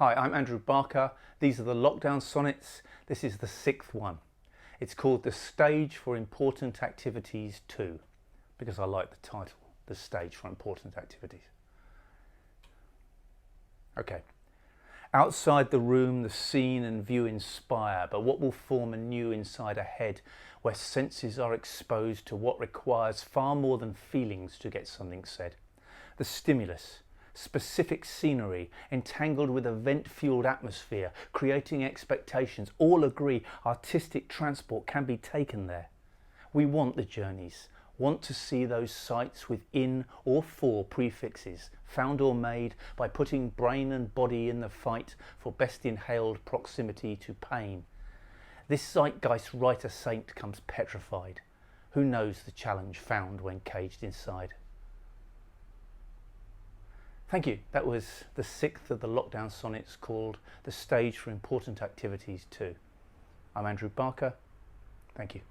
Hi, I'm Andrew Barker. These are the lockdown sonnets. This is the 6th one. It's called The Stage for Important Activities 2, because I like the title, The Stage for Important Activities. Okay. Outside the room, the scene and view inspire, but what will form anew inside a head where senses are exposed to what requires far more than feelings to get something said? The stimulus, specific scenery, entangled with event-fueled atmosphere, creating expectations, all agree artistic transport can be taken there. We want the journeys, want to see those sights with in or for prefixes, found or made by putting brain and body in the fight for best inhaled proximity to pain. This zeitgeist writer saint comes petrified. Who knows the challenge found when caged inside? Thank you. That was the 6th of the lockdown sonnets called The Stage for Important Activities 2. I'm Andrew Barker. Thank you.